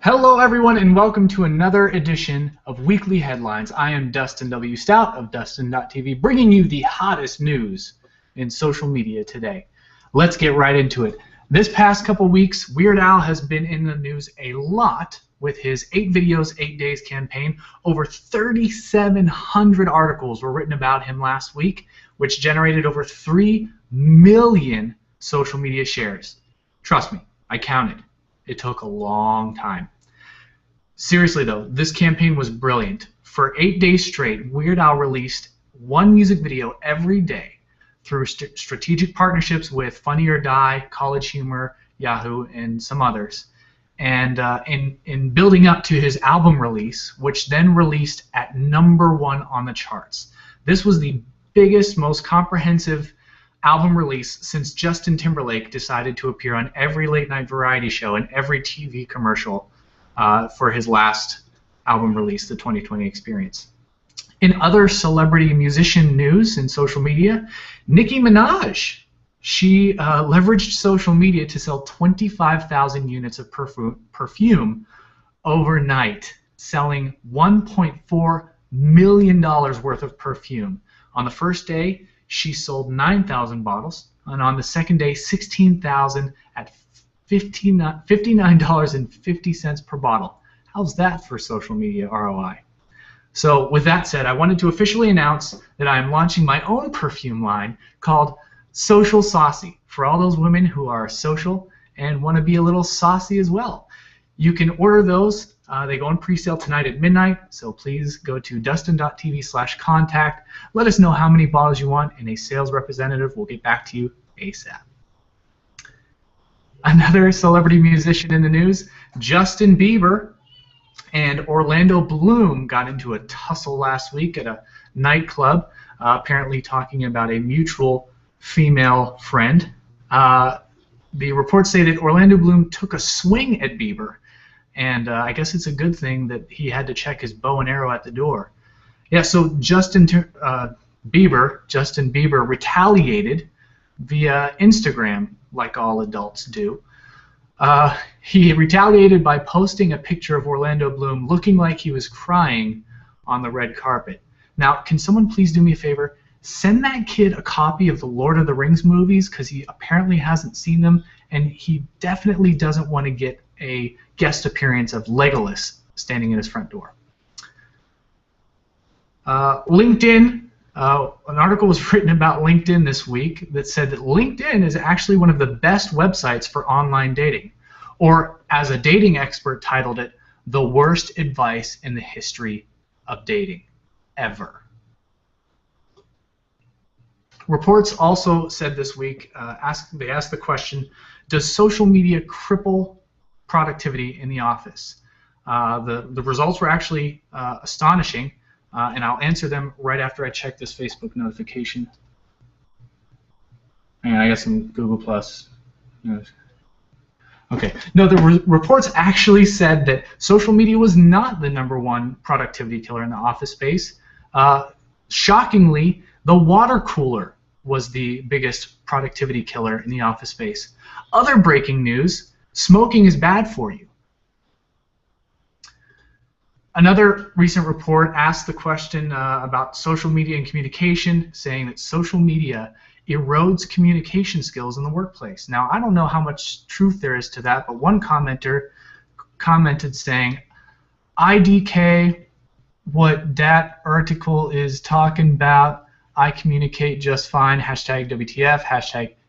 Hello everyone and welcome to another edition of Weekly Headlines. I am Dustin W. Stout of Dustn.tv, bringing you the hottest news in social media today. Let's get right into it. This past couple weeks, Weird Al has been in the news a lot with his 8 videos, 8 days campaign. Over 3,700 articles were written about him last week, which generated over 3 million social media shares. Trust me, I counted. It took a long time. Seriously though, this campaign was brilliant. For 8 days straight, Weird Al released one music video every day through strategic partnerships with Funny or Die, College Humor, Yahoo, and some others. And in building up to his album release, which then released at #1 on the charts. This was the biggest, most comprehensive album release since Justin Timberlake decided to appear on every late-night variety show and every TV commercial for his last album release, the 2020 Experience. In other celebrity musician news in social media, Nicki Minaj, she leveraged social media to sell 25,000 units of perfume overnight, selling $1.4 million worth of perfume. On the first day, she sold 9,000 bottles, and on the second day, 16,000 at $59.50 per bottle. How's that for social media ROI? So with that said, I wanted to officially announce that I am launching my own perfume line called Social Saucy for all those women who are social and want to be a little saucy as well. You can order those. They go on pre-sale tonight at midnight, so please go to Dustn.tv/contact. Let us know how many bottles you want, and a sales representative will get back to you ASAP. Another celebrity musician in the news, Justin Bieber and Orlando Bloom got into a tussle last week at a nightclub, apparently talking about a mutual female friend. The reports say that Orlando Bloom took a swing at Bieber, and I guess it's a good thing that he had to check his bow and arrow at the door. Yeah, so Justin Bieber retaliated via Instagram, like all adults do. He retaliated by posting a picture of Orlando Bloom looking like he was crying on the red carpet. Now, can someone please do me a favor? Send that kid a copy of the Lord of the Rings movies, because he apparently hasn't seen them, and he definitely doesn't want to get a guest appearance of Legolas standing at his front door. LinkedIn, an article was written about LinkedIn this week that said that LinkedIn is actually one of the best websites for online dating, or as a dating expert titled it, the worst advice in the history of dating ever. Reports also said this week, they asked the question, does social media cripple productivity in the office? The results were actually astonishing, and I'll answer them right after I check this Facebook notification. And I got some Google Plus. Okay. No, the reports actually said that social media was not the #1 productivity killer in the office space. Shockingly, the water cooler was the biggest productivity killer in the office space. Other breaking news, smoking is bad for you. Another recent report asked the question about social media and communication, saying that social media erodes communication skills in the workplace. Now, I don't know how much truth there is to that, but one commenter commented saying, IDK, what that article is talking about, I communicate just fine, #WTF,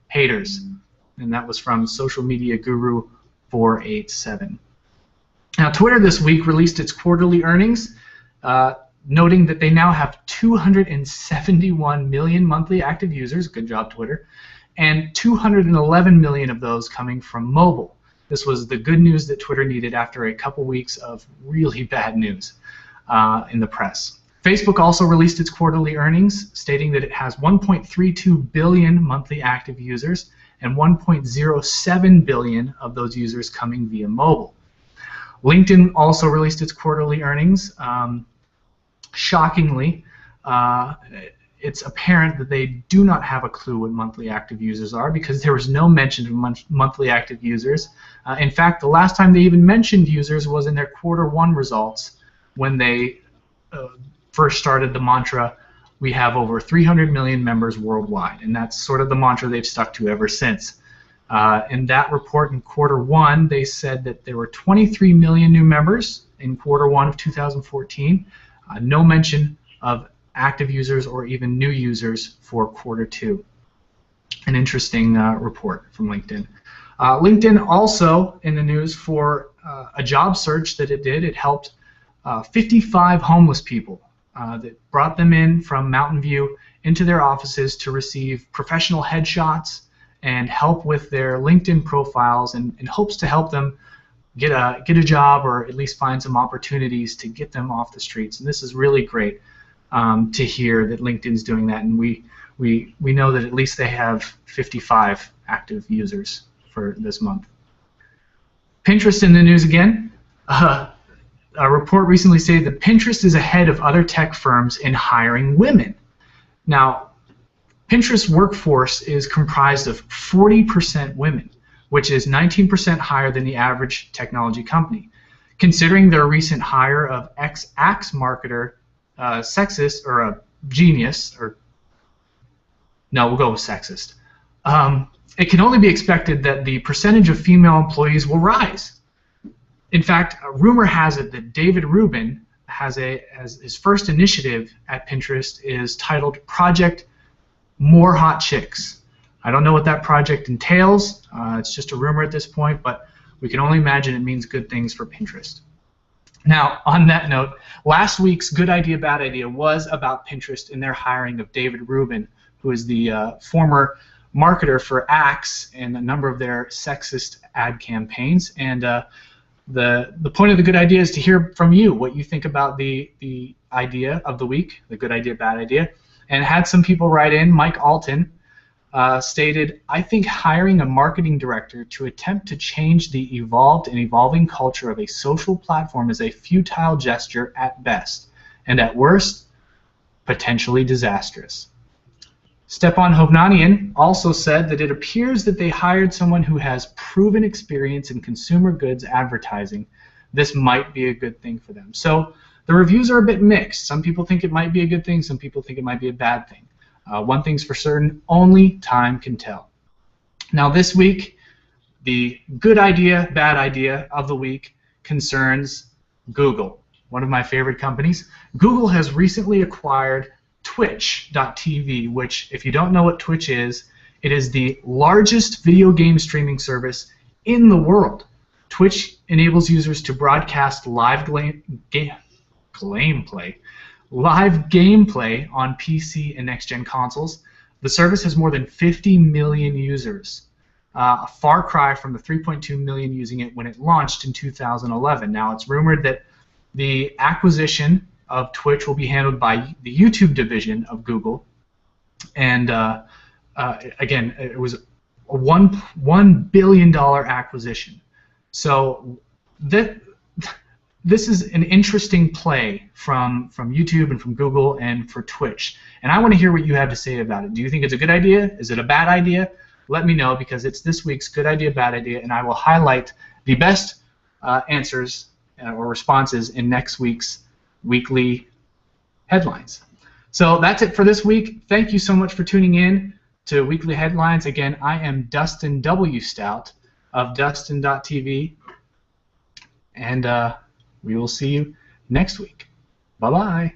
#haters. And that was from Social Media Guru 487. Now, Twitter this week released its quarterly earnings, noting that they now have 271 million monthly active users, good job Twitter, and 211 million of those coming from mobile. This was the good news that Twitter needed after a couple weeks of really bad news in the press. Facebook also released its quarterly earnings, stating that it has 1.32 billion monthly active users and 1.07 billion of those users coming via mobile. LinkedIn also released its quarterly earnings. Shockingly, it's apparent that they do not have a clue what monthly active users are, because there was no mention of monthly active users. In fact, the last time they even mentioned users was in their Q1 results, when they first started the mantra, we have over 300 million members worldwide, and that's sort of the mantra they've stuck to ever since. In that report in Q1, they said that there were 23 million new members in Q1 of 2014. No mention of active users or even new users for Q2. An interesting report from LinkedIn. LinkedIn also in the news for a job search that it did. It helped 55 homeless people that brought them in from Mountain View into their offices to receive professional headshots and help with their LinkedIn profiles, in hopes to help them get a job, or at least find some opportunities to get them off the streets. And this is really great to hear that LinkedIn's doing that, and we know that at least they have 55 active users for this month. Pinterest in the news again. A report recently stated that Pinterest is ahead of other tech firms in hiring women. Now, Pinterest's workforce is comprised of 40% women, which is 19% higher than the average technology company. Considering their recent hire of ex-Axe marketer, sexist, or a genius, or no, we'll go with sexist. It can only be expected that the percentage of female employees will rise. In fact, rumor has it that David Rubin has his first initiative at Pinterest is titled Project More Hot Chicks. I don't know what that project entails. It's just a rumor at this point, but we can only imagine it means good things for Pinterest. Now, on that note, last week's Good Idea, Bad Idea was about Pinterest and their hiring of David Rubin, who is the former marketer for Axe and a number of their sexist ad campaigns. And the point of the Good Idea is to hear from you what you think about the idea of the week, the Good Idea, Bad Idea. And had some people write in. Mike Alton stated, I think hiring a marketing director to attempt to change the evolved and evolving culture of a social platform is a futile gesture at best, and at worst, potentially disastrous. Stepan Hovnanian also said that it appears that they hired someone who has proven experience in consumer goods advertising. This might be a good thing for them. So the reviews are a bit mixed. Some people think it might be a good thing, some people think it might be a bad thing. One thing's for certain, only time can tell. Now this week, the good idea, bad idea of the week concerns Google, one of my favorite companies. Google has recently acquired Twitch.tv, which, if you don't know what Twitch is, it is the largest video game streaming service in the world. Twitch enables users to broadcast live gameplay on PC and next-gen consoles. The service has more than 50 million users, a far cry from the 3.2 million using it when it launched in 2011. Now, it's rumored that the acquisition of Twitch will be handled by the YouTube division of Google, and again, it was a $1 billion acquisition. So this is an interesting play from YouTube and from Google and for Twitch. And I want to hear what you have to say about it. Do you think it's a good idea? Is it a bad idea? Let me know, because it's this week's Good Idea, Bad Idea, and I will highlight the best answers or responses in next week's weekly headlines. So that's it for this week. Thank you so much for tuning in to Weekly Headlines. Again, I am Dustin W. Stout of Dustn.tv, and we will see you next week. Bye-bye.